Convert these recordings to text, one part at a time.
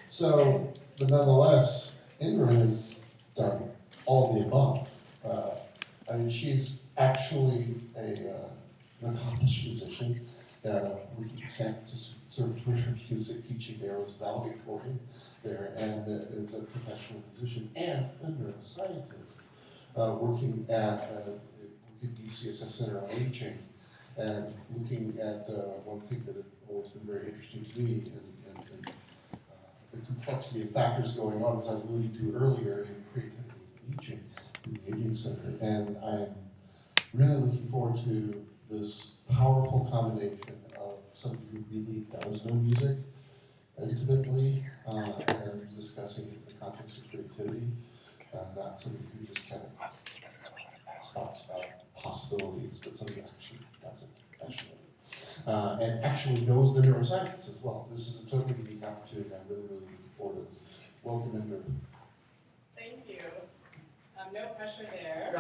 So, but nonetheless, Indre has done all of the above. I mean, she's actually an accomplished musician. Working at the San Francisco Conservatory for Music, teaching there, was valedictorian there, and is a professional musician and a neuroscientist, working at the UCSF Center on Aging, and looking at one thing that has always been very interesting to me, and the complexity of factors going on, as I was alluding to earlier, in creativity and aging, in the Aging Center. And I'm really looking forward to this powerful combination of somebody who really does know music intimately, and discussing it in the context of creativity, not somebody who just kind of talks about possibilities, but somebody who actually does it professionally. And actually knows the neuroscience as well. This is a totally unique opportunity. I'm really, really looking forward to this. Welcome, Indre. Thank you. No pressure there.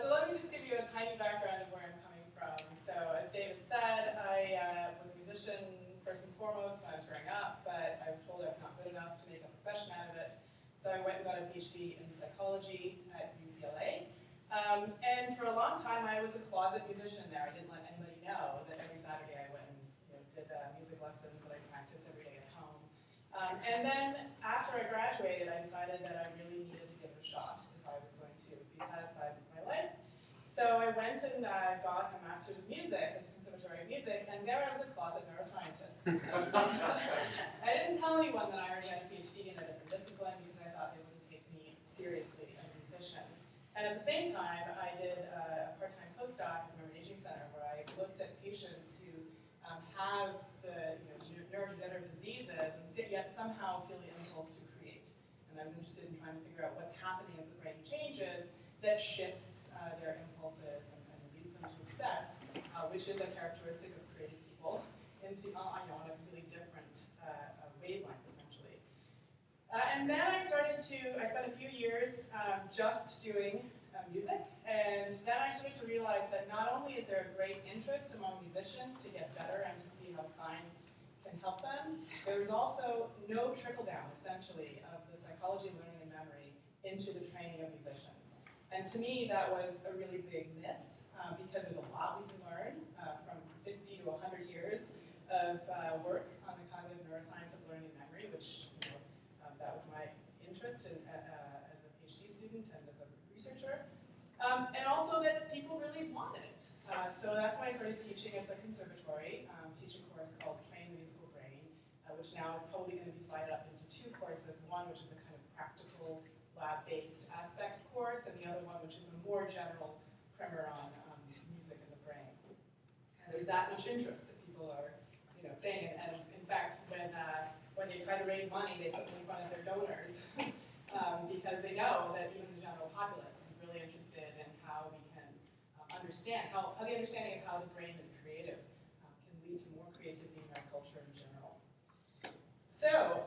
So let me just give you a tiny background of where I'm coming from. So as David said, I was a musician first and foremost when I was growing up, but I was told I was not good enough to make a profession out of it. So I went and got a PhD in psychology at UCLA. And for a long time, I was a closet musician there. I didn't let anybody know that every Saturday I went and did music lessons that I practiced every day at home. And then after I graduated, I decided that I really needed to give it a shot if I was going to be satisfied with my life. So I went and got a master's of music at the Conservatory of Music, and there I was a closet neuroscientist. I didn't tell anyone that I already had a PhD in a different discipline because I thought they wouldn't take me seriously as a musician. And at the same time, I did a part-time postdoc at the Aging Center where I looked at patients who have the neurodegenerative diseases and yet somehow feel the impulse to create. And I was interested in trying to figure out what's happening as the brain changes that shifts their impulses and leads them to obsess, which is a characteristic of creative people, into on a really different wavelength, essentially. And then I spent a few years just doing music, and then I started to realize that not only is there a great interest among musicians to get better and to see how science can help them, there was also no trickle-down, essentially, of the psychology of learning and memory into the training of musicians. And to me, that was a really big miss, because there's a lot we can learn from 50 to 100 years of work on the cognitive neuroscience of learning and memory, which that was my interest as a PhD student and as a researcher. And also that people really wanted it. So that's when I started teaching at the Conservatory, teaching a course called Train the Musical Brain, which now is probably going to be divided up into two courses. One, which is a kind of practical, lab-based aspect course, and the other one, which is a more general primer on music and the brain. And there's that much interest that people are, saying. And in fact, when they try to raise money, they put them in front of their donors because they know that even the general populace is really interested in how we can understand how the understanding of how the brain is creative can lead to more creativity in our culture in general. So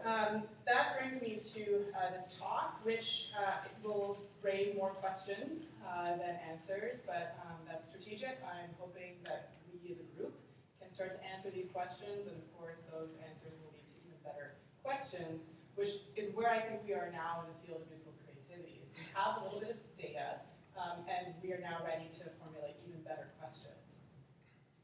that brings me to this talk, which will raise more questions than answers, but that's strategic. I'm hoping that we as a group can start to answer these questions, and of course those answers will lead to even better questions, which is where I think we are now in the field of musical creativity. We have a little bit of data, and we are now ready to formulate even better questions.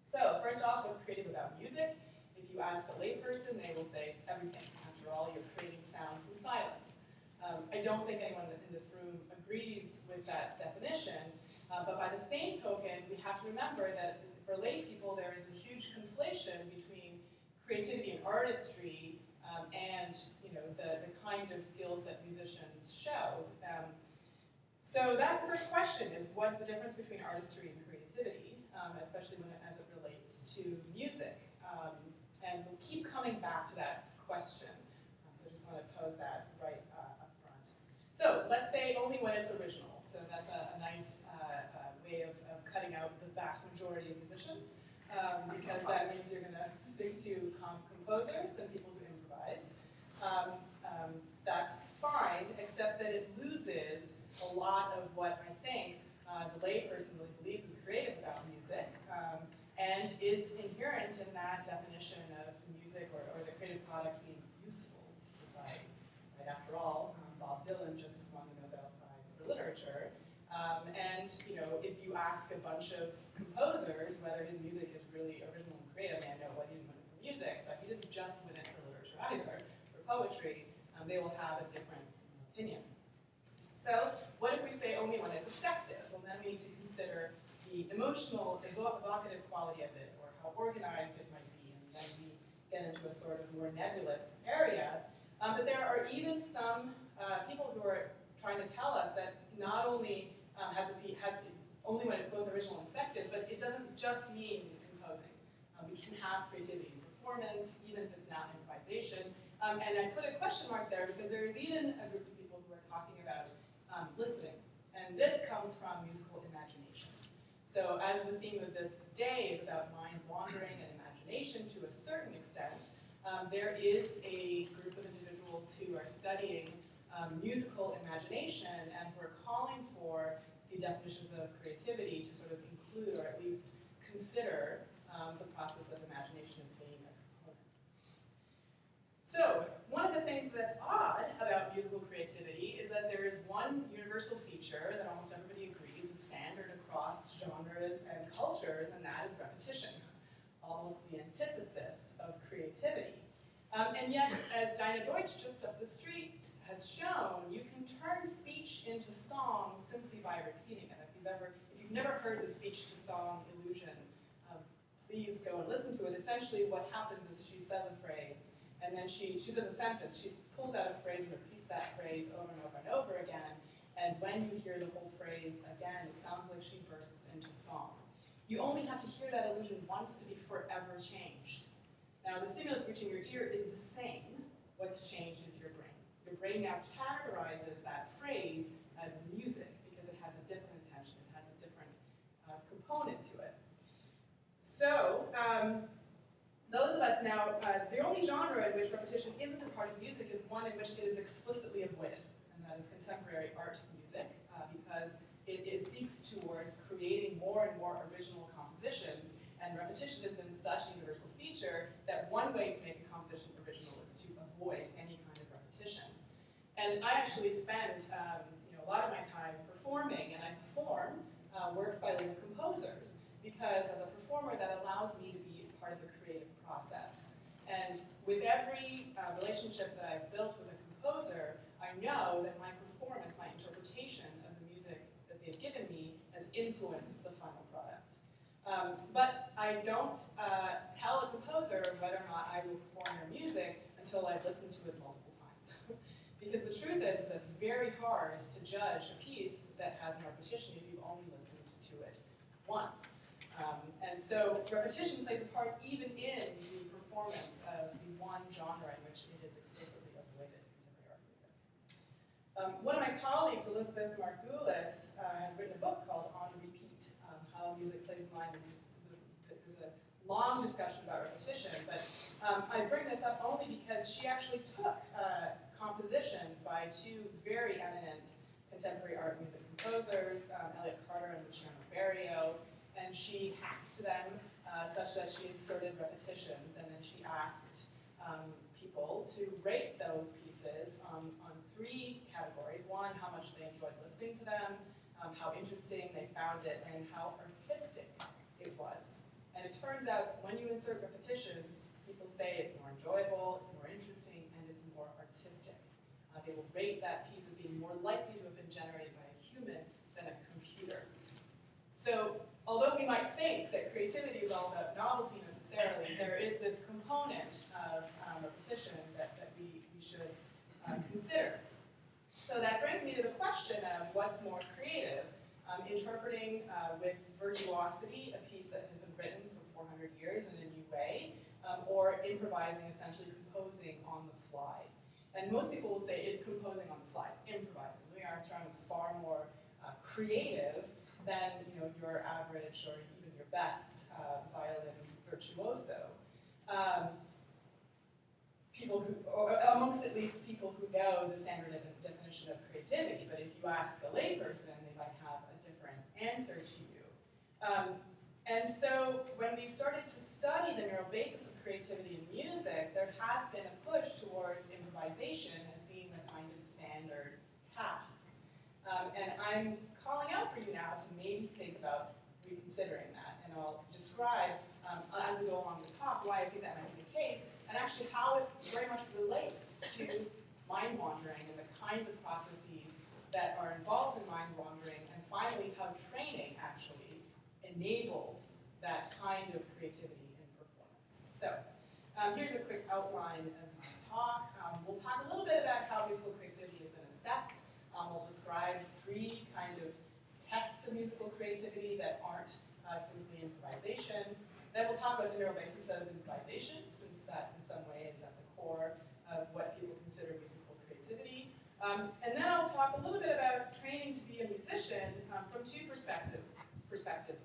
So first off, what's creative about music? If you ask a layperson, they will say everything. After all, you're creating sound from silence. I don't think anyone in this room agrees with that definition, but by the same token, we have to remember that for lay people, there is a huge conflation between creativity and artistry and the kind of skills that musicians show. So that's the first question, is what's the difference between artistry and creativity, especially as it relates to music? And we'll keep coming back to that question. So I just want to pose that right up front. So let's say only when it's original. So that's a nice way of cutting out the vast majority of musicians, because that means you're going to stick to composers and people who improvise. That's fine, except that it loses a lot of what I think the layperson really believes is creative about music, and is inherent in that definition of music or the creative product being And if you ask a bunch of composers whether his music is really original and creative, I know he didn't win it for music, but he didn't just win it for literature either, for poetry, they will have a different opinion. So what if we say only when it's effective? Well, then we need to consider the emotional, evocative quality of it, or how organized it might be, and then we get into a sort of more nebulous area. But there are even some people who are trying to tell us that not only has to only when it's both original and effective, but it doesn't just mean composing. We can have creativity in performance, even if it's not improvisation. And I put a question mark there because there is even a group of people who are talking about listening. And this comes from musical imagination. So as the theme of this day is about mind wandering and imagination to a certain extent, there is a group of individuals who are studying musical imagination and who are calling for the definitions of creativity to sort of include or at least consider the process of imagination as being a component. So one of the things that's odd about musical creativity is that there is one universal feature that almost everybody agrees is standard across genres and cultures, and that is repetition, almost the antithesis of creativity. And yet, as Dinah Deutsch just up the street has shown, you can turn speech into song simply by repeating it. If you've never heard the speech-to-song illusion, please go and listen to it. Essentially, what happens is she says a phrase, and then she says a sentence. She pulls out a phrase and repeats that phrase over and over and over again. And when you hear the whole phrase again, it sounds like she bursts into song. You only have to hear that illusion once to be forever changed. Now, the stimulus reaching your ear is the same. What's changed is your brain. Your brain now categorizes that phrase as music because it has a different intention, it has a different component to it. So, those of us now, the only genre in which repetition isn't a part of music is one in which it is explicitly avoided, and that is contemporary art music, because it seeks towards creating more and more original compositions, and repetition has been such a universal feature that one way to make a composition original is to avoid any kind of repetition. And I actually spend a lot of my time performing, and I perform works by living composers, because as a performer that allows me to be part of the creative process. And with every relationship that I've built with a composer, I know that my performance, my interpretation of the music that they've given me has influenced the final product. But I don't tell a composer whether or not I will perform their music until I've listened to it multiple times. Because the truth is that it's very hard to judge a piece that has no repetition if you've only listened to it once. And so repetition plays a part even in the performance of the one genre in which it is explicitly avoided in contemporary art music. One of my colleagues, Elizabeth Margulis, has written a book called On Repeat, How Music Plays in Mind. There's a long discussion about repetition, but I bring this up only because she actually took compositions by two very eminent contemporary art music composers, Elliott Carter and Luciano Berio, and she hacked them such that she inserted repetitions, and then she asked people to rate those pieces on three categories. One, how much they enjoyed listening to them, how interesting they found it, and how artistic it was. And it turns out when you insert repetitions, people say it's more enjoyable, it's more interesting, and it's more artistic. They will rate that piece as being more likely to have been generated by a human than a computer. So, although we might think that creativity is all about novelty necessarily, there is this component of repetition that we should consider. So that brings me to the question of what's more creative, interpreting with virtuosity a piece that has been written for 400 years in a new way, or improvising, essentially composing on the fly. And most people will say it's composing on the fly, it's improvising. Louis Armstrong is far more creative than your average or even your best violin virtuoso. People who, or amongst at least people who know the standard definition of creativity, but if you ask a layperson, they might have a different answer to you. And so when we started to study the neural basis of creativity in music, there has been a push towards improvisation as being the kind of standard task. And I'm calling out for describe, as we go along the talk, why I think that might be the case, and actually how it very much relates to mind wandering and the kinds of processes that are involved in mind wandering, and finally how training actually enables that kind of creativity in performance. So here's a quick outline of my talk. We'll talk a little bit about how musical creativity has been assessed. We'll describe 3 kind of tests of musical creativity that aren't simply improvisation. Then we'll talk about the neural basis of improvisation, since that in some way is at the core of what people consider musical creativity. And then I'll talk a little bit about training to be a musician from 2 perspectives.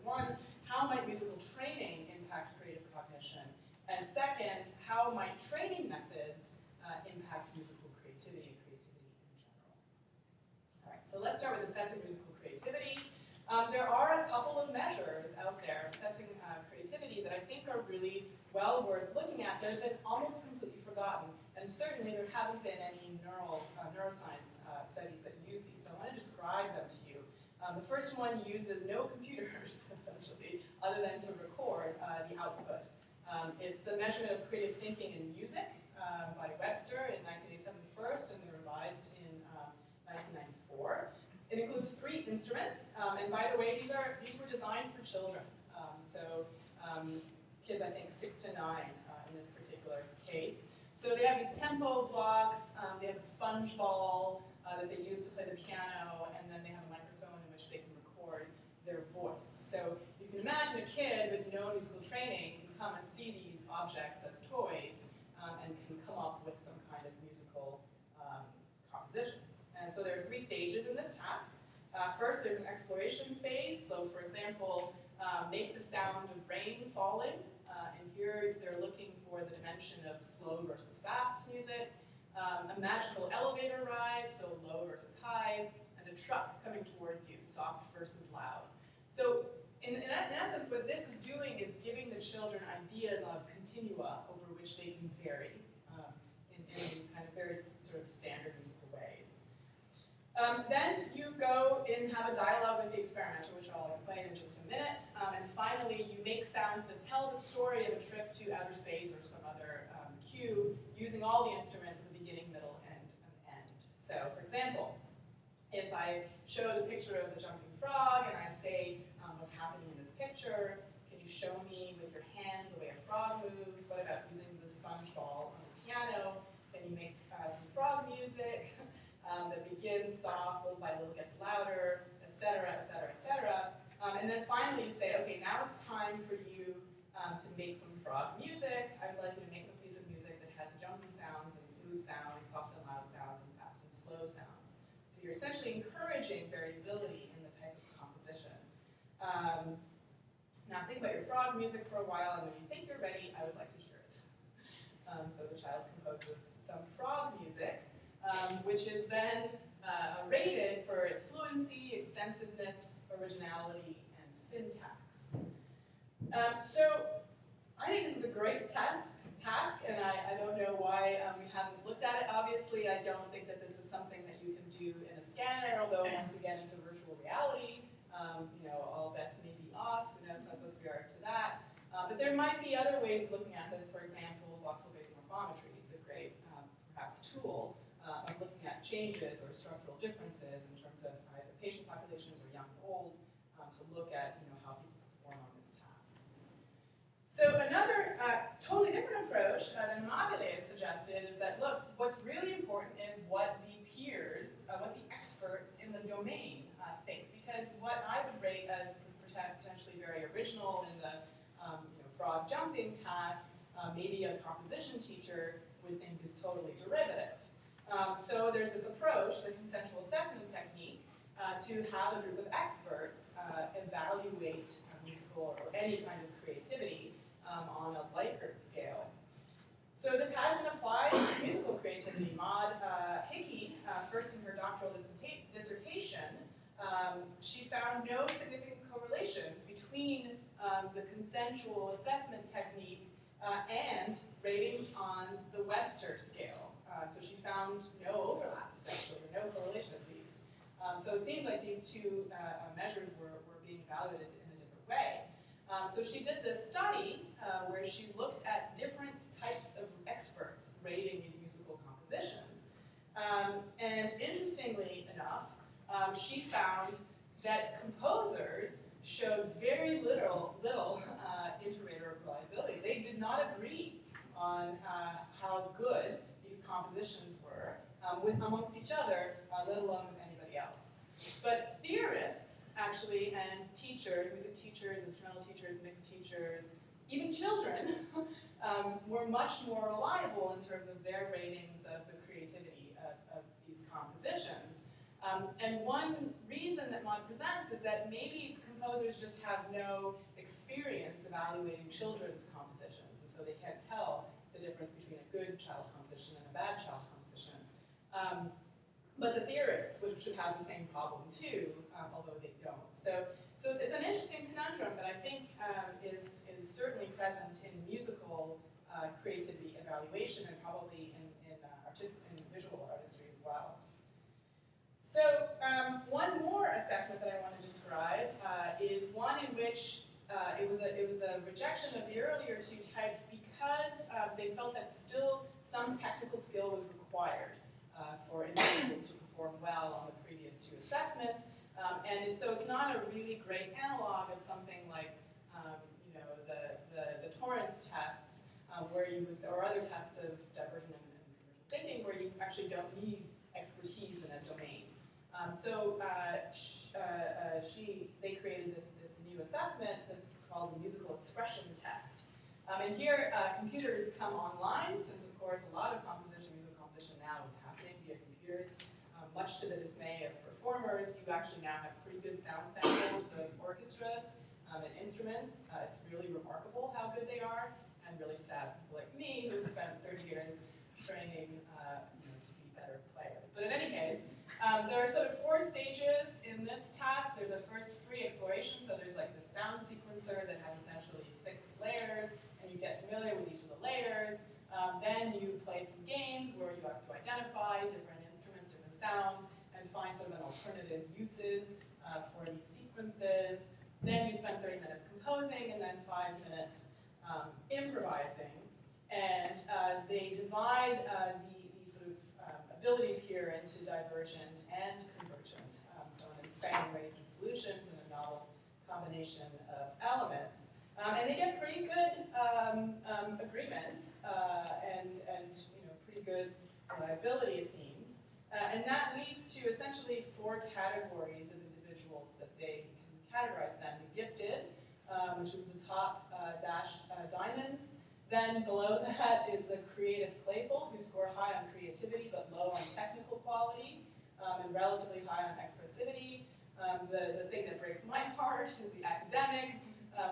One, how might musical training impact creative cognition? And second, how might training methods impact musical creativity and creativity in general? All right, so let's start with assessing musical creativity. There are a couple of measures out there assessing creativity that I think are really well worth looking at that have been almost completely forgotten. And certainly there haven't been any neuroscience studies that use these. So I want to describe them to you. The first one uses no computers, essentially, other than to record the output. It's the measurement of creative thinking in music by Webster in 1987 first, and then revised in 1994. It includes 3 instruments, and by the way, these were designed for children. Kids, I think 6 to 9 in this particular case. So they have these tempo blocks, they have a sponge ball that they use to play the piano, and then they have a microphone in which they can record their voice. So you can imagine a kid with no musical training can come and see these objects as toys and can come up with some kind of musical composition. And so there are 3 stages in this task. First, there's an exploration phase. So for example, make the sound of rain falling. And here they're looking for the dimension of slow versus fast music. A magical elevator ride, so low versus high, and a truck coming towards you, soft versus loud. So in essence, what this is doing is giving the children ideas of continua over which they can vary in these kind of very sort of standard musical ways. Then you go and have a dialogue with the experimenter, which I'll explain in just a minute. And finally, you make sounds that tell the story of a trip to outer space or some other cue using all the instruments with a beginning, middle, and an end. So, for example, if I show the picture of the jumping frog and I say, what's happening in this picture, can you show me with your hand the way a frog moves? What about using the sponge ball on the piano? Can you make some frog music that begins soft, little by little gets louder, etc., etc., etc. And then finally you say, okay, now it's time for you to make some frog music. I would like you to make a piece of music that has jumpy sounds and smooth sounds, soft and loud sounds, and fast and slow sounds. So you're essentially encouraging variability in the type of composition. Now think about your frog music for a while, and when you think you're ready, I would like to hear it. So the child composes some frog music, which is then rated for its fluency, extensiveness, originality, and syntax. So I think this is a great task, and I don't know why we haven't looked at it. Obviously, I don't think that this is something that you can do in a scanner, although once we get into virtual reality, all bets may be off. Who knows how close we are to that. But there might be other ways of looking at this. For example, voxel-based morphometry is a great, perhaps, tool of looking at changes or structural differences in terms of either patient populations or young or old to look at how people perform on this task. So another totally different approach that Mobile has suggested is that, look, what's really important is what the peers, what the experts in the domain think. Because what I would rate as potentially very original in the frog jumping task, maybe a composition teacher would think is totally derivative. So there's this approach, the consensual assessment technique, to have a group of experts evaluate musical or any kind of creativity on a Likert scale. So this has been applied to musical creativity. Maud Hickey, first in her doctoral dissertation, she found no significant correlations between the consensual assessment technique and ratings on the Webster scale. So she found no overlap, essentially, or no correlation at least. So it seems like these 2 measures were being evaluated in a different way. So she did this study where she looked at different types of experts rating these musical compositions. And interestingly enough, she found that composers showed very little inter-rater reliability. They did not agree on how good these compositions were amongst each other, let alone with anybody else. But theorists, actually, and teachers, music teachers, instrumental teachers, mixed teachers, even children, were much more reliable in terms of their ratings of the creativity of these compositions. And one reason that Maud presents is that maybe composers just have no experience evaluating children's compositions, and so they can't tell the difference between a good child composition and a bad child composition. But the theorists should have the same problem too, although they don't. So it's an interesting conundrum that I think is certainly present in musical creativity evaluation and probably in visual artistry as well. So one more assessment that I want to describe is one in which it was a rejection of the earlier two types because they felt that still some technical skill was required for individuals to perform well on the previous two assessments. So it's not a really great analog of something like the Torrance tests or other tests of diversion and commercial thinking where you actually don't need expertise in a domain. They created this new assessment, this called the musical expression test. And here, computers come online, since of course a lot of musical composition now is happening via computers, much to the dismay of performers. You actually now have pretty good sound samples of orchestras and instruments. It's really remarkable how good they are, and really sad people like me who spent 30 years training to be better players. But in any case, there are sort of 4 stages in this task. There's a first free exploration, so there's like the sound sequencer that has essentially 6 layers, and you get familiar with each of the layers. Then you play some games where you have to identify different instruments, different sounds, and find sort of an alternative uses for these sequences. Then you spend 30 minutes composing, and then 5 minutes improvising. And they divide the sort of abilities here into divergent and convergent, so an expanding range of solutions and a novel combination of elements. And they get pretty good agreement and pretty good reliability, it seems. And that leads to essentially 4 categories of individuals that they can categorize them. The gifted, which is the top dashed diamonds. Then below that is the creative playful, who score high on creativity but low on technical quality, and relatively high on expressivity. The thing that breaks my heart is the academic,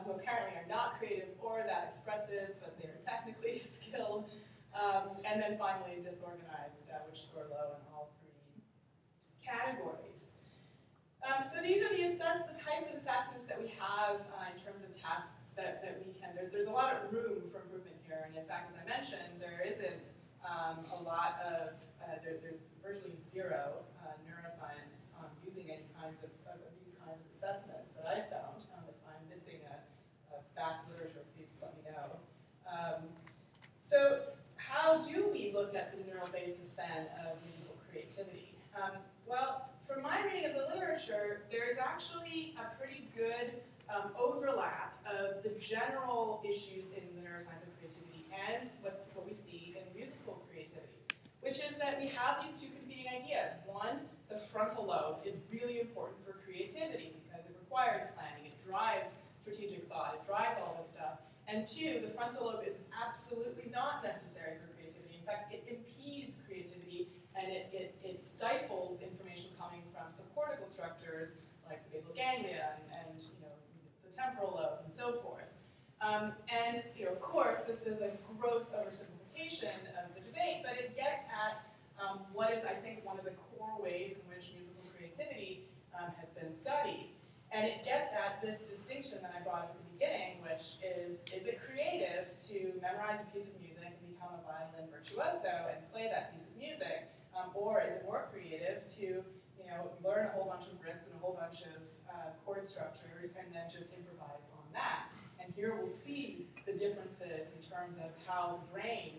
who apparently are not creative or that expressive, but they are technically skilled. And then finally, disorganized, which score low in all 3 categories. So these are the types of assessments that we have in terms of tests that we can, there's a lot of room for improvement here, and in fact, as I mentioned, there isn't a lot of, there's virtually 0 neuroscience using any kinds of these kinds of assessments that I found. If I'm missing a vast literature, please let me know. So how do we look at the neural basis then of musical creativity? Well, from my reading of the literature, there's actually a pretty good overlap of the general issues in the neuroscience of creativity and what we see in musical creativity, which is that we have these 2 competing ideas. One, the frontal lobe is really important for creativity because it requires planning, it drives strategic thought, it drives all this stuff. And 2, the frontal lobe is absolutely not necessary for creativity. In fact, it impedes creativity and it stifles information coming from subcortical structures like the basal ganglia and the temporal lobes and so forth. And of course, this is a gross oversimplification of the debate, but it gets at what is, I think, one of the core ways in which musical creativity has been studied. And it gets at this distinction that I brought up at the beginning, which is it creative to memorize a piece of music and become a violin virtuoso and play that piece of music, or is it more creative to learn a whole bunch of riffs and a whole bunch of chord structures and then just improvise on that? And here we'll see the differences in terms of how the brain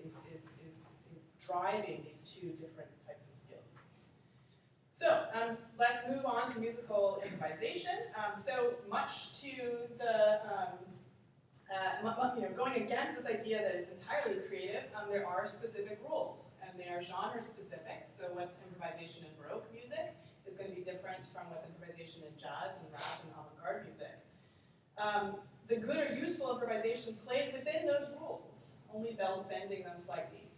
is driving these two different types of skills. So let's move on to musical improvisation. So much to the, going against this idea that it's entirely creative, there are specific rules, and they are genre specific. So what's improvisation in Baroque music is going to be different from what's improvisation in jazz and rap and avant-garde music. The good or useful improvisation plays within those rules, only bending them slightly.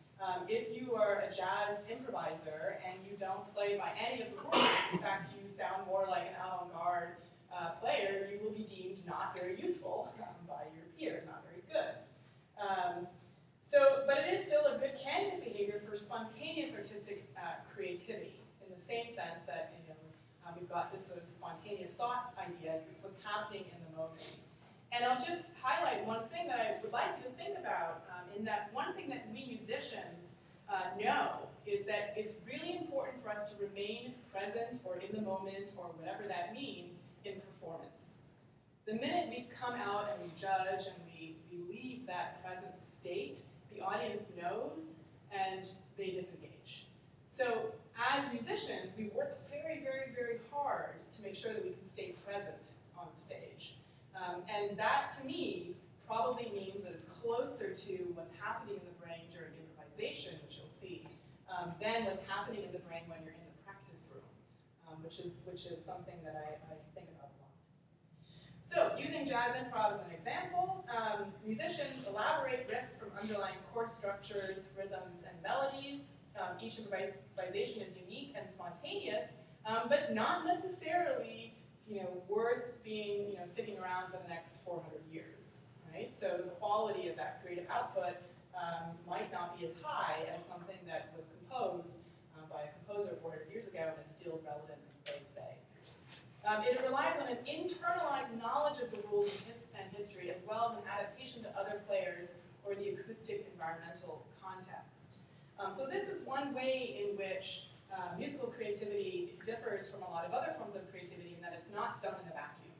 If you are a jazz improviser and you don't play by any of the rules, in fact you sound more like an avant-garde player, you will be deemed not very useful by your peers, not very good. But it is still a good candidate behavior for spontaneous artistic creativity, in the same sense that we've got this sort of spontaneous thoughts idea. It's what's happening in the moment. And I'll just highlight one thing that I would like you to think about, in that one thing that we musicians know is that it's really important for us to remain present or in the moment or whatever that means in performance. The minute we come out and we judge and we leave that present state, the audience knows and they disengage. So as musicians, we work very, very, very hard to make sure that we can stay present on stage. And that, to me, probably means that it's closer to what's happening in the brain during improvisation, which you'll see, than what's happening in the brain when you're in the practice room, which is something that I think about a lot. So, using jazz improv as an example, musicians elaborate riffs from underlying chord structures, rhythms, and melodies. Each improvisation is unique and spontaneous, but not necessarily worth being, sticking around for the next 400 years, right? So the quality of that creative output might not be as high as something that was composed by a composer 400 years ago and is still relevant and played today. It relies on an internalized knowledge of the rules and history, as well as an adaptation to other players or the acoustic environmental context. So this is one way in which musical creativity differs from a lot of other forms of creativity in that it's not done in a vacuum.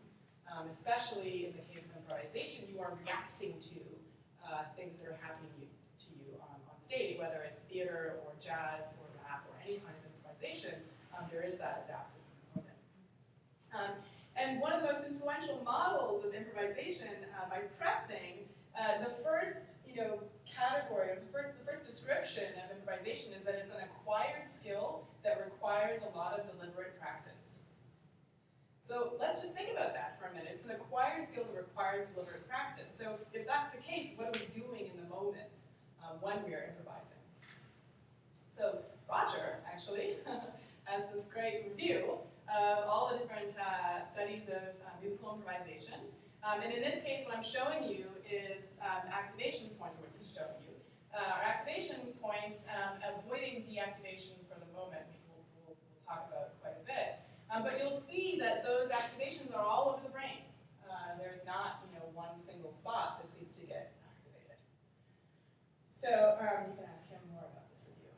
Especially in the case of improvisation, you are reacting to things that are happening to you on stage, whether it's theater or jazz or rap or any kind of improvisation, there is that adaptive component. And one of the most influential models of improvisation by pressing, the first category, or the first description of improvisation is that it's an acquired skill that requires a lot of deliberate practice. So let's just think about that for a minute. It's an acquired skill that requires deliberate practice. So if that's the case, what are we doing in the moment when we are improvising? So Roger, actually, has this great review of all the different studies of musical improvisation. And in this case, what I'm showing you is activation points, or what he's showing you. Our activation points, avoiding deactivation for the moment, which we'll talk about quite a bit. But you'll see that those activations are all over the brain. There's not, one single spot that seems to get activated. So you can ask him more about this review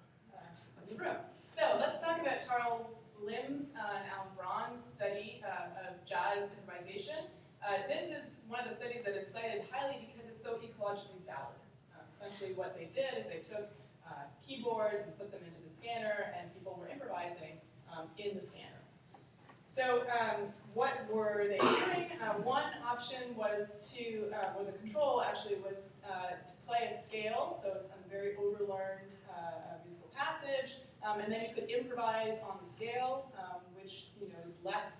since I'm in the room. So let's talk about Charles Lim's and Alan Braun's study of jazz improvisation. This is one of the studies that is cited highly because it's so ecologically valid. Essentially what they did is they took keyboards and put them into the scanner, and people were improvising in the scanner. So what were they doing? One option was to, or the control actually was to play a scale, so it's a very overlearned musical passage, and then you could improvise on the scale, which is less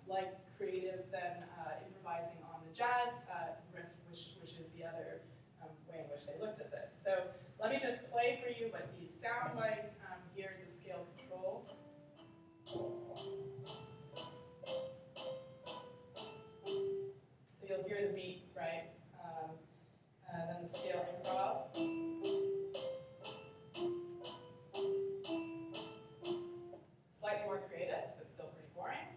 like creative than improvising on the jazz riff, which is the other way in which they looked at this. So let me just play for you what these sound like. Here's the scale control. So you'll hear the beat, right? And then the scale improv. Slightly more creative, but still pretty boring.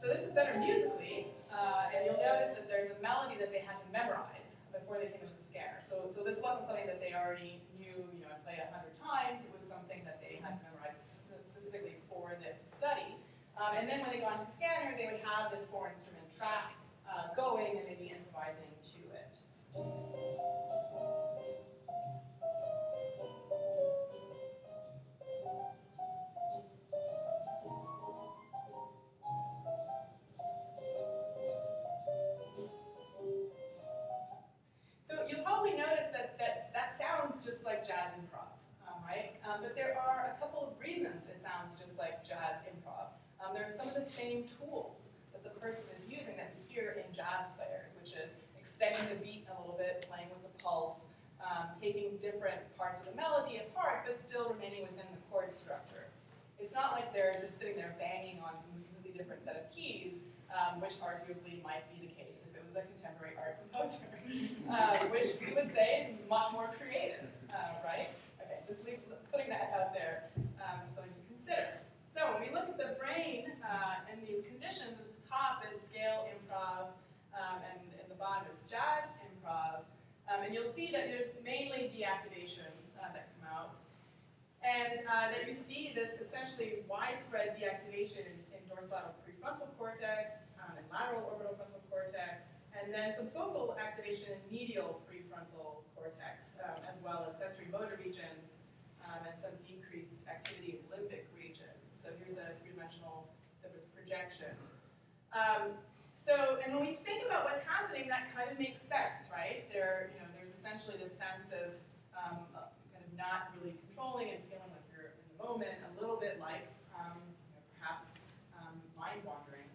So this is better musically, and you'll notice that there's a melody that they had to memorize before they came into the scanner. already knew, and played 100 times. It was something that they had to memorize specifically for this study. And then when they got into the scanner, they would have this 4-instrument track going, and they'd be improvising to it. So you'll probably notice that sounds just like jazz improv, right? But there are a couple of reasons it sounds just like jazz improv. There are some of the same tools that the person is using that we hear in jazz players, which is extending the beat a little bit, playing with the pulse, taking different parts of the melody apart, but still remaining within the chord structure. It's not like they're just sitting there banging on some completely different set of keys, which arguably might be the case if it was a contemporary art composer, which we would say is much more creative, right? Okay, just putting that out there is something to consider. So when we look at the brain and these conditions, at the top it's scale improv, and at the bottom it's jazz improv, and you'll see that there's mainly deactivations that come out, and that you see this essentially widespread deactivation in dorsolateral prefrontal cortex, and lateral orbital frontal cortex, and then some focal activation in medial prefrontal cortex, as well as sensory motor regions, and some decreased activity in limbic regions. So here's a three-dimensional projection. And when we think about what's happening, that kind of makes sense, right? There's essentially this sense of kind of not really controlling and feeling like you're in the moment, a little bit like perhaps mind wandering.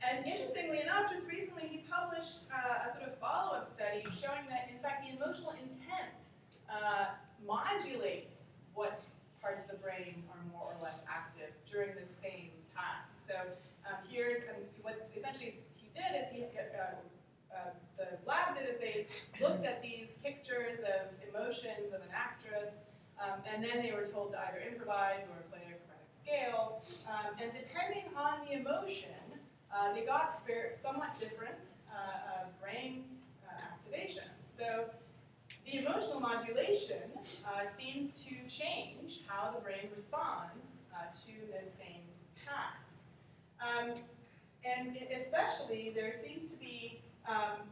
And interestingly enough, just recently he published a sort of follow-up study showing that, in fact, the emotional intent modulates what parts of the brain are more or less active during the same task. So here's what essentially he did is the lab did is they looked at these pictures of emotions of an actress, and then they were told to either improvise or play a chromatic scale, and depending on the emotion, they got somewhat different brain activations. So the emotional modulation seems to change how the brain responds to this same task. And especially, there seems to be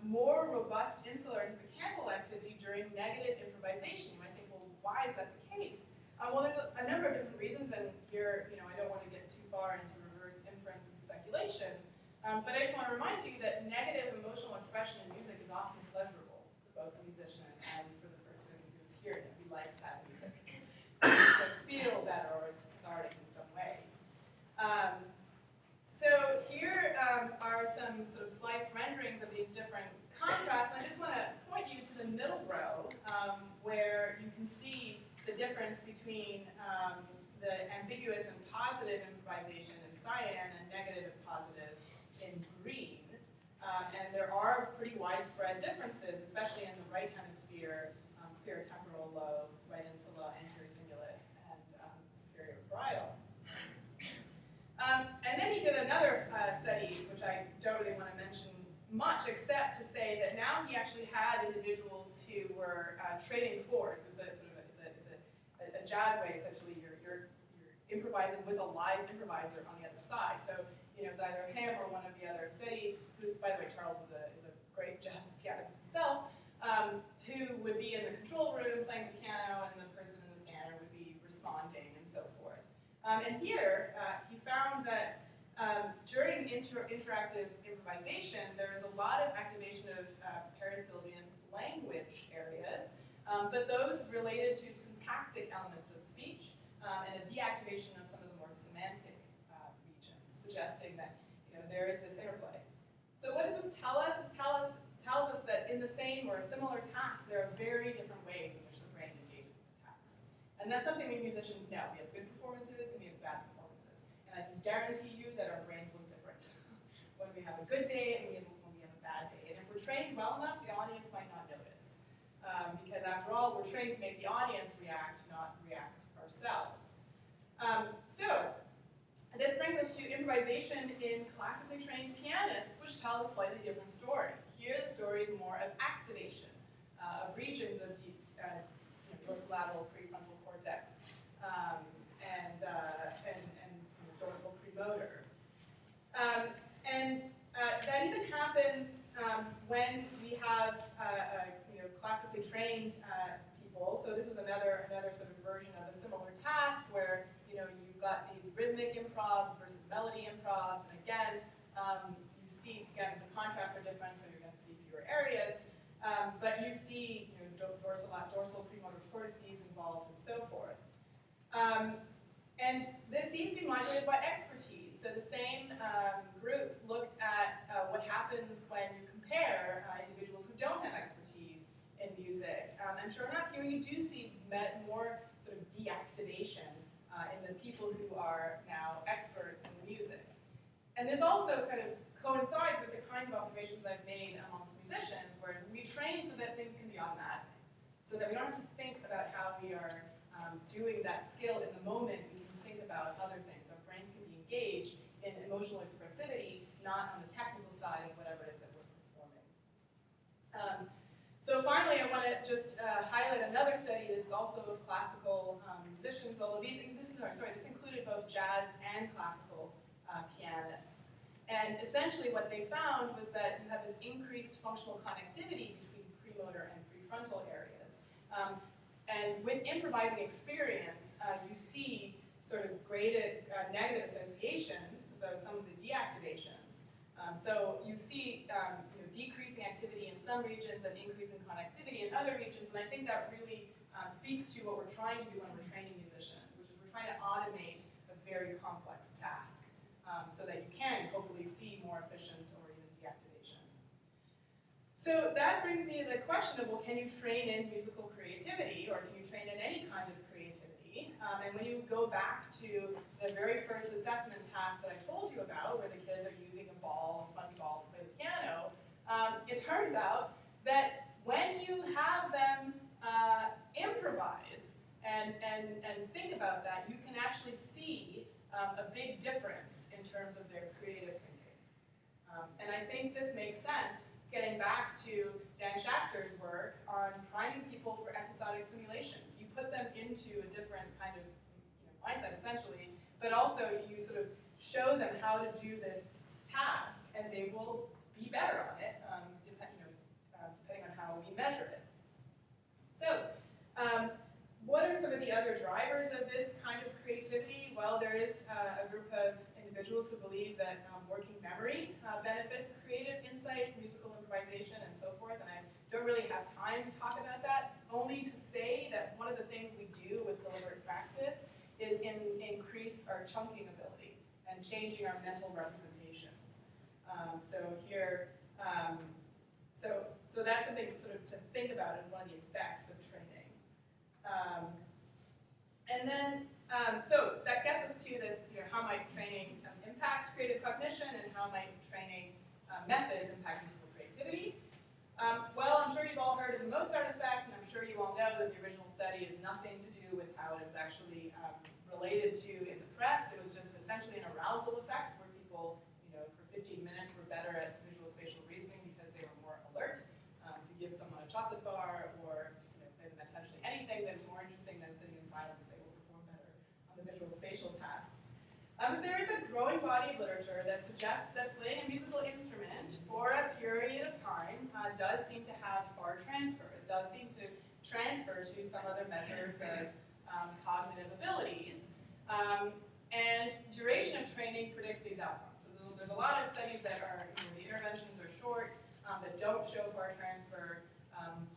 more robust insular and hippocampal activity during negative improvisation. You might think, well, why is that the case? Well, there's a number of different reasons, and here, I don't want to get too far into reverse inference and speculation, but I just want to remind you that negative emotional expression in music is often pleasurable for both the musician and for the person who's hearing it, who likes that music. It makes us feel better, or it's cathartic in some ways. So here are some sort of sliced renderings of these different contrasts, and I just want to point you to the middle row, where you can see the difference between the ambiguous and positive improvisation in cyan and negative and positive in green. And there are pretty widespread differences, especially in the right hemisphere, superior temporal lobe, right insula, anterior cingulate, and superior parietal. And then he did another study, which I don't really want to mention much, except to say that now he actually had individuals who were trading fours. It's a jazz way, essentially. You're improvising with a live improviser on the other side. So it's either him or one of the other study, who's, by the way, Charles is a great jazz pianist himself, who would be in the control room playing the piano, and the person in the scanner would be responding, and so forth. And here, he found that during interactive improvisation, there is a lot of activation of perisylvian language areas, but those related to syntactic elements of speech, and a deactivation of some of the more semantic regions, suggesting that there is this interplay. So what does this tell us? This tells us that in the same or a similar task, there are very different ways in which the brain engages with the task. And that's something we musicians know. We have good performances and we have bad performances. And I can guarantee you that our brains look different when we have a good day and when we have a bad day. And if we're trained well enough, the audience might not notice. Because after all, we're trained to make the audience react, not react ourselves. So this brings us to improvisation in classically trained pianists, which tells a slightly different story. Here, the story is more of activation, of regions of dorsolateral prefrontal cortex, and dorsal premotor. That even happens when we have classically trained people. So this is another sort of version of a similar task where you've got these rhythmic improvs versus melody improvs, and again you see the contrasts are different, so you're going to see fewer areas, but you see dorsal premotor cortices involved and so forth. And this seems to be modulated by expertise. So the same group looked at what happens when you compare individuals who don't have expertise in music. And sure enough, here you do see more sort of deactivation in the people who are now experts in music. And this also kind of coincides with the kinds of observations I've made amongst musicians, where we train so that things can be automatic, so that we don't have to think about how we are doing that skill in the moment. We can think about other things. Our brains can be engaged in emotional expressivity, not on the technical side of whatever it is that we're performing. So finally, I want to just highlight another study. This is also of classical musicians, although this included both jazz and classical pianists. And essentially what they found was that you have this increased functional connectivity between premotor and prefrontal areas. And with improvising experience, you see sort of graded negative associations, so some of the deactivations. So you see decreasing activity in some regions and increasing connectivity in other regions, and I think that really speaks to what we're trying to do when we're training musicians, which is we're trying to automate a very complex task so that you can hopefully see more efficient or even deactivation. So that brings me to the question of, well, can you train in musical creativity, or can you train in any kind of creativity? And when you go back to the very first assessment task that I told you about, where the kids are using a ball, a sponge ball, to play the piano, it turns out that when you have them improvise and think about that, you can actually see a big difference in terms of their creative thinking. And I think this makes sense, getting back to Dan Schachter's work on priming people for episodic simulations. You put them into a different kind of mindset, essentially, but also you sort of show them how to do this task, and they will be better on it, depending on how we measure it. So, what are some of the other drivers of this kind of creativity? Well, there is a group of individuals who believe that working memory benefits creative insight, musical improvisation, and so forth, and I don't really have time to talk about that, only to say that one of the things we do with deliberate practice is increase our chunking ability and changing our mental representations. So that's something sort of to think about as one of the effects of training. So that gets us to this, how might training impact creative cognition, and how might training methods impact musical creativity? Well, I'm sure you've all heard of the Mozart effect, and I'm sure you all know that the original study is nothing to do with how it was actually related to in the press. It was just essentially an arousal effect where people, for 15 minutes were better at visual spatial reasoning because they were more alert. If you give someone a chocolate bar or essentially anything that's more interesting than sitting in silence, they will perform better on the visual spatial tasks. But there is a growing body of literature that suggests that playing a musical instrument for a period of time does seem to have far transfer. It does seem to transfer to some other measures of cognitive abilities. And duration of training predicts these outcomes. So there's a lot of studies that are, the interventions are short, that don't show far transfer.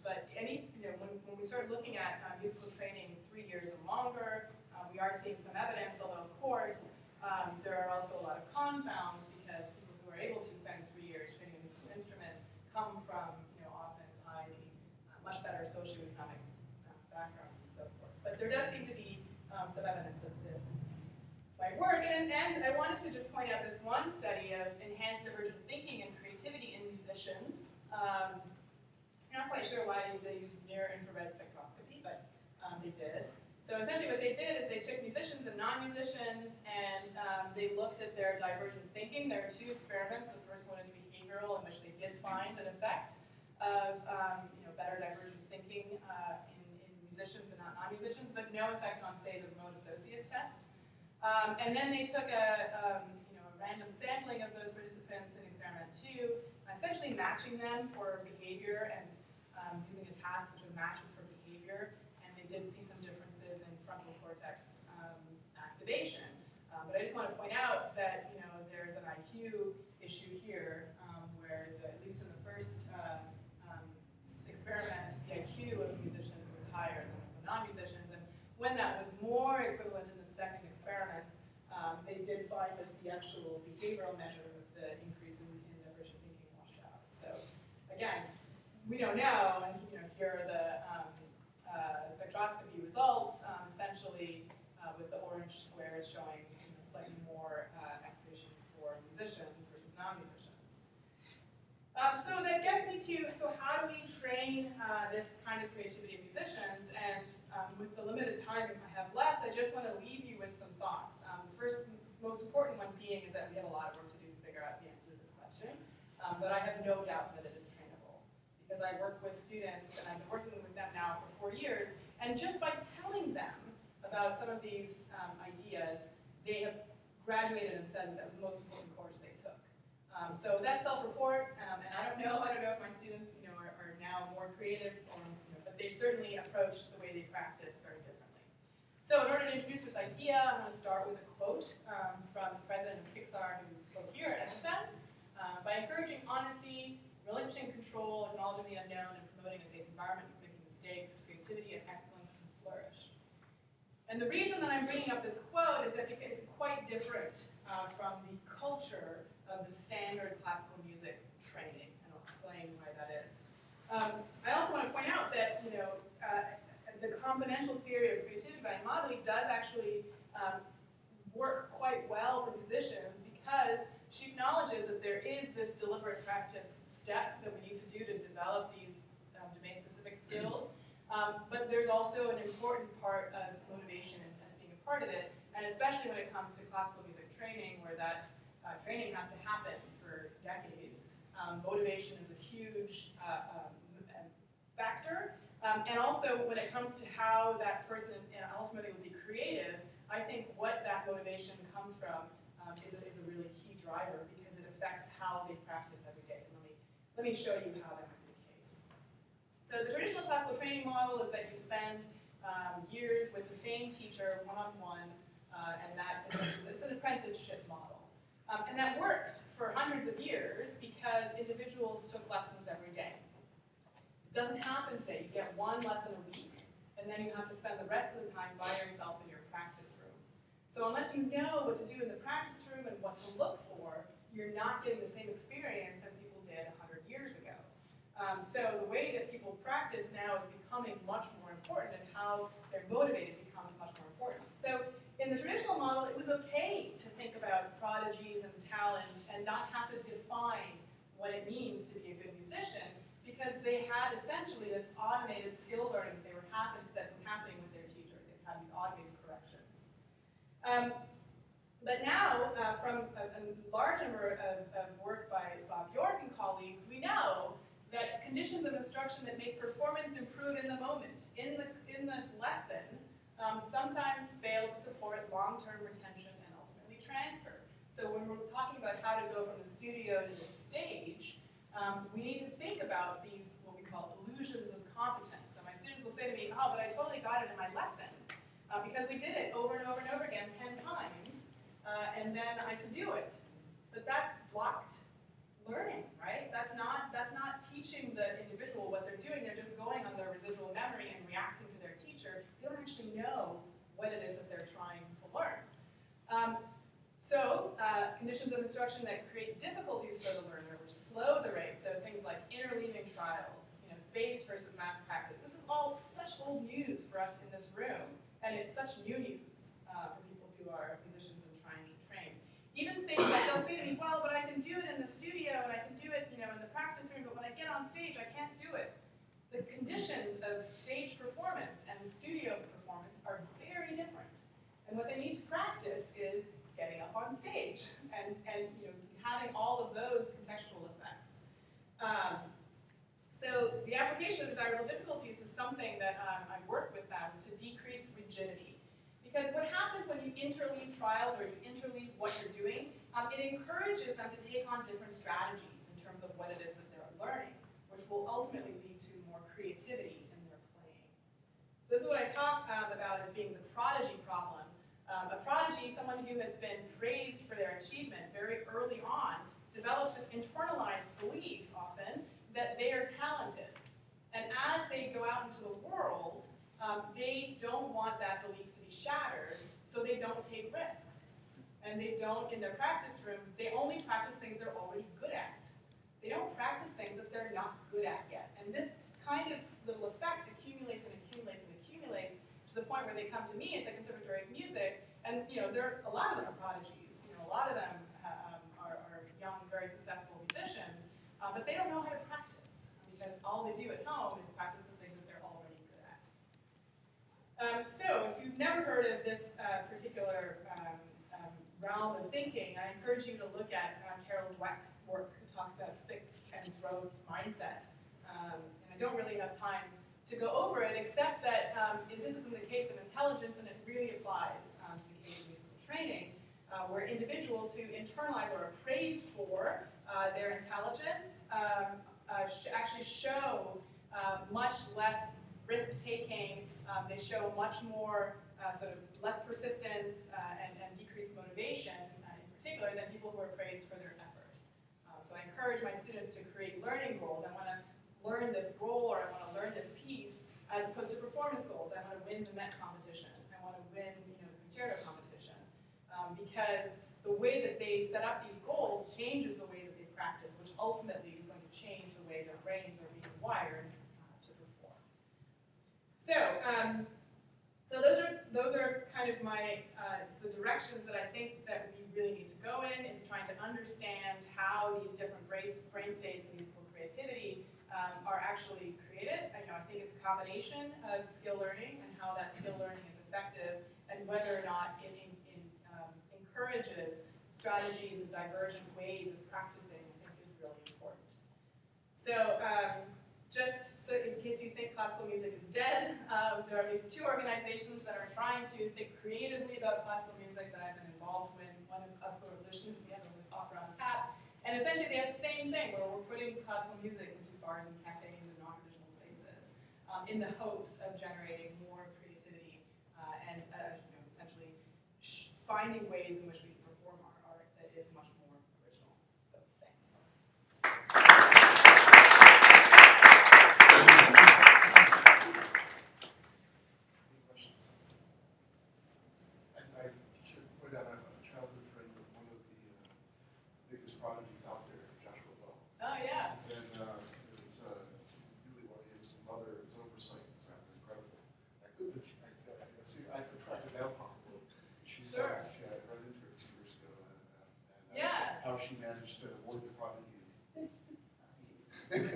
But when we start looking at musical training 3 years and longer, we are seeing some evidence, although of course there are also a lot of confounds, because people who are able to spend 3 years training a musical instrument come from often much better socioeconomic backgrounds and so forth. But there does seem to be some evidence that this might work. And I wanted to just point out this one study of enhanced divergent thinking and creativity in musicians. I'm not quite sure why they used near-infrared spectroscopy, but they did. So essentially what they did is they took musicians and non-musicians, and they looked at their divergent thinking. There are 2 experiments. The first one is behavioral, in which they did find an effect of better divergent thinking in musicians but not non-musicians, but no effect on, say, the remote associates test. And then they took a random sampling of those participants in experiment 2, essentially matching them for behavior and using a task which matches for behavior, and they did see some differences in frontal cortex activation. But I just want to point out that there's an IQ issue here, where at least in the first experiment, the IQ of musicians was higher than of the non-musicians, and when that was more equivalent in the second experiment, they did find that the actual behavioral measure of the increase in divergent thinking washed out. So again, we don't know, and here are the spectroscopy results, essentially with the orange squares showing slightly more activation for musicians versus non-musicians. So that gets me to, so how do we train this kind of creativity in musicians? And with the limited time I have left, I just want to leave you with some thoughts. The first, most important one being is that we have a lot of work to do to figure out the answer to this question. But I have no doubt that it is trainable, because I work with students, and I've been working with them now for 4 years, and just by telling them about some of these ideas, they have graduated and said that was the most important course they took. So that's self-report, and I don't know if my students are now more creative, but they certainly approach the way they practice very differently. So in order to introduce this idea, I'm going to start with a quote from the president of Pixar, who spoke here at SFM. By encouraging honesty, relinquishing control, acknowledging the unknown, and promoting a safe environment for making mistakes, creativity and excellence can flourish. And the reason that I'm bringing up this quote is that it's quite different from the culture of the standard classical music training, and I'll explain why that is. I also want to point out that the componential theory of creativity by Motley does actually work quite well for musicians, because she acknowledges that there is this deliberate practice step that we need to do to develop these domain-specific skills, but there's also an important part of motivation as being a part of it, and especially when it comes to classical music training, where that training has to happen for decades. Motivation is a huge factor, and also when it comes to how that person ultimately will be creative, I think what that motivation comes from is a really key driver, because it affects how they practice every day. Let me show you how that might be the case. So the traditional classical training model is that you spend years with the same teacher, one-on-one, and it's an apprenticeship model. And that worked for hundreds of years because individuals took lessons every day. It doesn't happen today. You get one lesson a week, and then you have to spend the rest of the time by yourself in your practice room. So unless you know what to do in the practice room and what to look for, you're not getting the same experience as people did 100 years ago. So the way that people practice now is becoming much more important, and how they're motivated becomes much more important. So in the traditional model, it was okay to think about prodigies and talent and not have to define what it means to be a good musician, because they had essentially this automated skill learning that was happening with their teacher. They had these automated corrections. But now, from a large number of work by Bob York and colleagues, we know that conditions of instruction that make performance improve in the moment, in the lesson, sometimes fail to support long-term retention and ultimately transfer. So when we're talking about how to go from the studio to the stage, we need to think about these, what we call illusions of competence. So my students will say to me, oh, but I totally got it in my lesson, because we did it over and over and over again 10 times, and then I could do it. But that's blocked learning, right? That's not teaching the individual what they're doing. They're just going on their residual memory and reacting to their teacher. They don't actually know what it is that they're trying to learn. Conditions of instruction that create difficulties for the learner or slow the rate, so things like interleaving trials, spaced versus mass practice. This is all such old news for us in this room, and it's such new news for people who are musicians and trying to train. Even things like they'll say to me, well, but I can do it in the studio, and I can do it in the practice room, but when I get on stage, I can't do it. The conditions of stage performance and studio performance are very different. And what they need to practice is getting up on stage and having all of those contextual effects. So the application of desirable difficulties is something that I work with interleave trials or you interleave what you're doing, it encourages them to take on different strategies in terms of what it is that they're learning, which will ultimately lead to more creativity in their playing. So this is what I talk about as being the prodigy problem. A prodigy, someone who has been praised for their achievement very early on, develops this internalized belief often that they are talented. And as they go out into the world, they don't want that belief to be shattered, so they don't take risks. And they don't, in their practice room, they only practice things they're already good at. They don't practice things that they're not good at yet. And this kind of little effect accumulates and accumulates and accumulates to the point where they come to me at the Conservatory of Music, and a lot of them are prodigies. A lot of them are young, very successful musicians, but they don't know how to practice because all they do at home is practice the things that they're already good at. So if you've never heard of this particular realm of thinking, I encourage you to look at Carol Dweck's work, who talks about fixed and growth mindset. And I don't really have time to go over it, except that this is in the case of intelligence, and it really applies to the case of musical training, where individuals who internalize or are praised for their intelligence actually show much less risk-taking. They show much more sort of less persistence and decreased motivation in particular than people who are praised for their effort. So I encourage my students to create learning goals. I want to learn this role, or I want to learn this piece, as opposed to performance goals. I want to win the Met competition. I want to win the concerto competition. Because the way that they set up these goals changes the way that they practice, which ultimately is going to change the way their brains are being wired to perform. So those are kind of the directions that I think that we really need to go in, is trying to understand how these different brain states and musical creativity are actually created. I think it's a combination of skill learning and how that skill learning is effective, and whether or not it encourages strategies and divergent ways of practicing, I think is really important. So just so in case you think classical music is dead, there are these two organizations that are trying to think creatively about classical music that I've been involved with. One is Classical Revolutions, the other was Opera on Tap. And essentially they have the same thing, where we're putting classical music into bars and cafes and non-traditional spaces in the hopes of generating more creativity and essentially finding ways in which we can perform our art that is much more original. So thanks. Any questions? And I should point out, I'm a childhood friend of one of the biggest prodigies out there, Joshua Bell. Oh, yeah. And it's really one of his mother's oversight was rather incredible. I could track it down possibly. She said she had run into her a few years ago, and how she managed to avoid the prodigies.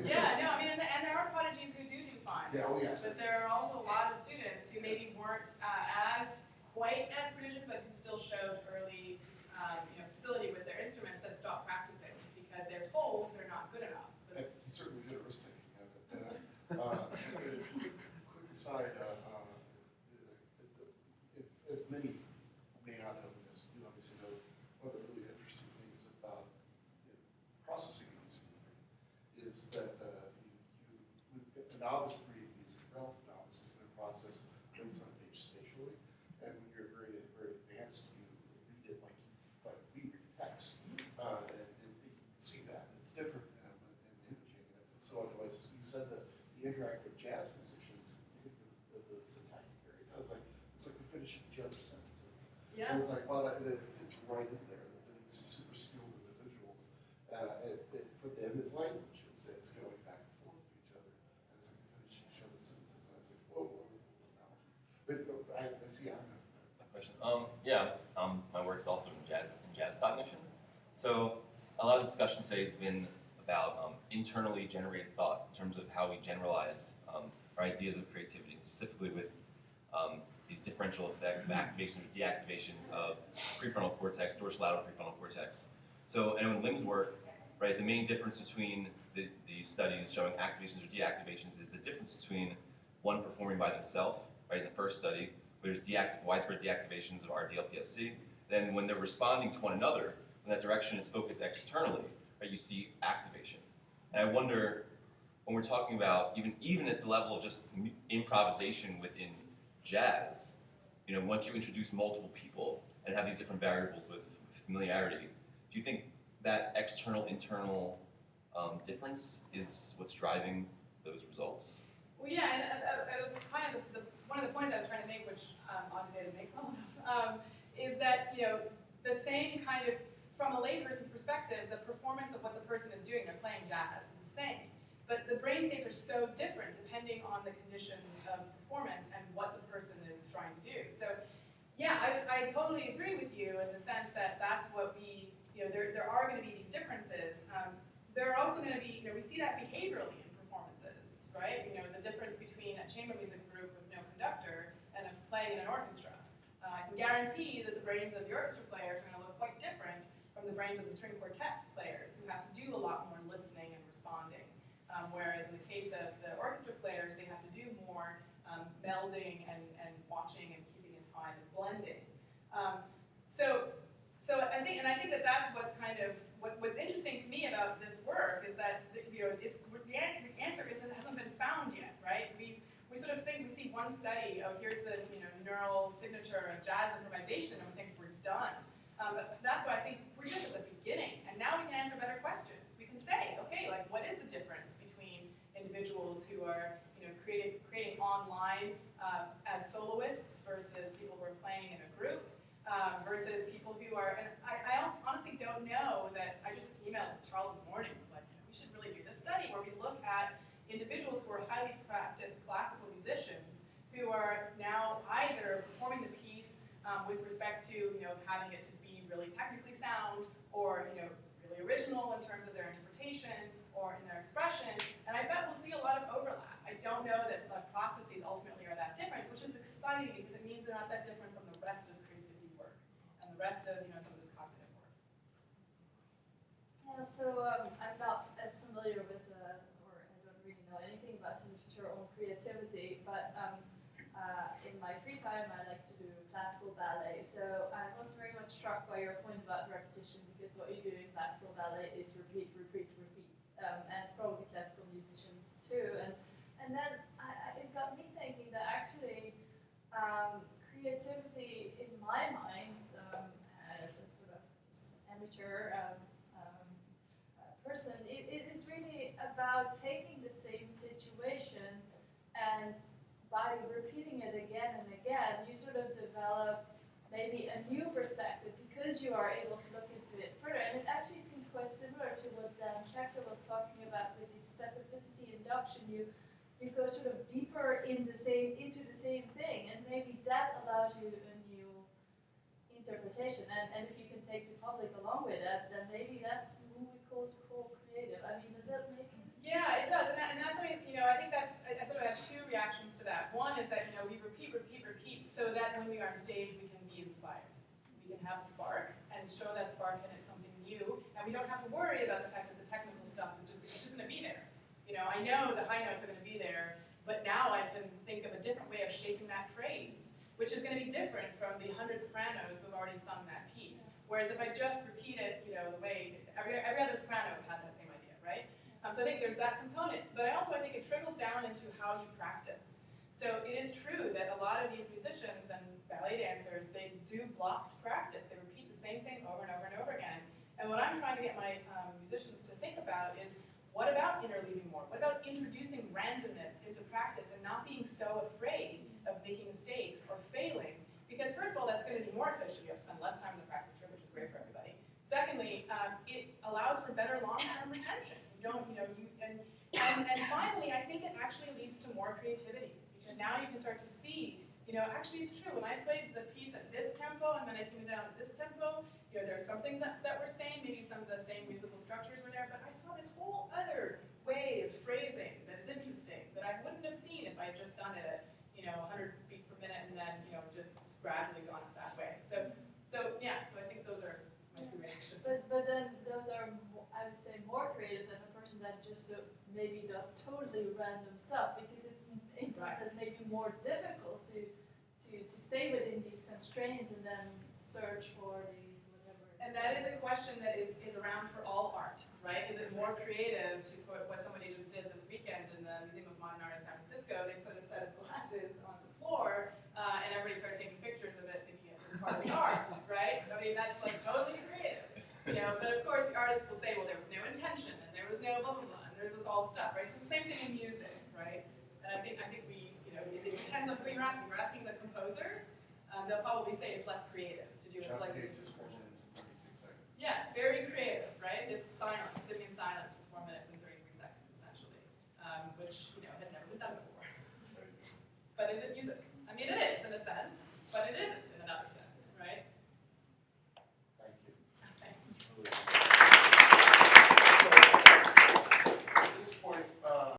Yeah, no, I mean, and there are prodigies who do fine. Yeah, oh yeah. But there are also a lot of students who maybe weren't quite as prodigious, but who still showed early facility with their instruments that stopped practicing because they're told they're not good enough. He's certainly good at risk taking. Quick aside, as many may not know, as you obviously know, one of the really interesting things about processing music is that a novice reading music, relative novice, is going to process things on a page spatially, and when you're very, very advanced, you read it like we read text, and you see that. It's different in imaging. And so otherwise, you said that the interactive jazz musicians, the syntactic area, it sounds like it's like the finishing each other's sentences. Yeah. And it's like, well, it's right in there. These super skilled individuals, for them, it's language. It's going back and forth to each other. And it's like finishing each other's sentences. And it's like, whoa, but I see, I don't know. Question. My work is also in jazz cognition. So a lot of the discussion today has been about internally generated thought in terms of how we generalize our ideas of creativity, and specifically with these differential effects of activations or deactivations of prefrontal cortex, dorsolateral prefrontal cortex. So, and in Lim's work, right, the main difference between the studies showing activations or deactivations is the difference between one performing by themselves, right, in the first study, where there's widespread deactivations of RDLPSC. Then when they're responding to one another, when that direction is focused externally, right, you see activation. And I wonder, when we're talking about even at the level of just improvisation within jazz, once you introduce multiple people and have these different variables with familiarity, do you think that external-internal difference is what's driving those results? Well, yeah, and it was kind of one of the points I was trying to make, which obviously I didn't make well enough, is that the same kind of, from a layperson's perspective, the performance of what the person is doing, they're playing jazz, is the same. But the brain states are so different depending on the conditions of performance and what the person is trying to do. So, yeah, I totally agree with you in the sense that that's what there are going to be these differences. There are also going to be, we see that behaviorally in performances, right? The difference between a chamber music group with no conductor and playing in an orchestra. I can guarantee that the brains of the orchestra players are going to look quite different from the brains of the string quartet players who have to do a lot more listening and responding. Whereas in the case of the orchestra players, they have to do more melding and watching and keeping in time and blending. So I think that that's what's kind of what's interesting to me about this work is that the answer hasn't been found yet, right? We sort of think we see one study, here's the neural signature of jazz improvisation, and we think we're done. But that's why I think we're just at the beginning, and now we can answer better questions. We can say, okay, like what is the difference between individuals who are creating online as soloists versus people who are playing in a group? Versus people who are, and I honestly don't know that, I just emailed Charles this morning, was like, we should really do this study where we look at individuals who are highly practiced classical musicians who are now either performing the piece with respect to, having it to be really technically sound or, really original in terms of their interpretation or in their expression, and I bet we'll see a lot of overlap. I don't know that the processes ultimately are that different, which is exciting because it means they're not that different from the rest of rest of some of this cognitive work. Yeah, so I'm not as familiar with, or I don't really know anything about signature or creativity, but in my free time I like to do classical ballet. So I was very much struck by your point about repetition, because what you do in classical ballet is repeat, repeat, repeat, and probably classical musicians too. And then it got me thinking that actually creativity, in my mind, as a sort of amateur person, it is really about taking the same situation and by repeating it again and again, you sort of develop maybe a new perspective because you are able to look into it further. And it actually seems quite similar to what Dan Schechter was talking about with the specificity induction. You go sort of deeper into the same thing, and maybe that allows you a new interpretation. And if you can take the public along with that, then maybe that's who we call creative. I mean, does that make sense? Yeah, it does, and that's something, I think I sort of have two reactions to that. One is that, we repeat, so that when we are on stage, we can be inspired. We can have a spark and show that spark and it's something new, and we don't have to worry about the fact that the technical stuff is just going to be there. I know the high notes are going to be there, but now I can think of a different way of shaping that phrase, which is going to be different from the 100 sopranos who have already sung that piece. Whereas if I just repeat it, the way every other soprano has had that same idea, right? So I think there's that component, but I think it trickles down into how you practice. So it is true that a lot of these musicians and ballet dancers, they do blocked practice. They repeat the same thing over and over and over again. And what I'm trying to get my musicians to think about is, what about interleaving more? What about introducing randomness into practice and not being so afraid of making mistakes or failing? Because first of all, that's going to be more efficient. You have to spend less time in the practice room, which is great for everybody. Secondly, it allows for better long-term retention. And finally, I think it actually leads to more creativity, because now you can start to see, actually it's true. When I played the piece at this tempo and then I came down at this tempo, there are some things that were same, maybe some of the same musical structures were there, but I saw this whole other way of phrasing that is interesting that I wouldn't have seen if I had just done it at 100 beats per minute and then just gradually gone up that way. So I think those are my two reactions. But then those are, I would say, more creative than a person that just maybe does totally random stuff, because it's in some sense maybe more difficult to to stay within these constraints and then search for the whatever. And that is a question that is around for all art, right? Is it more creative to put what somebody just did this weekend in the Museum of Modern Art in San Francisco? They put a set of glasses on the floor, and everybody started taking pictures of it, thinking it was part of the art, right? I mean, that's like totally creative, you know. But of course, the artists will say, well, there was no intention, and there was no blah blah blah, and there's this all stuff, right? So it's the same thing in music, right? And I think we, you know, it depends on who you're asking. If you're asking the composers, they'll probably say it's less creative.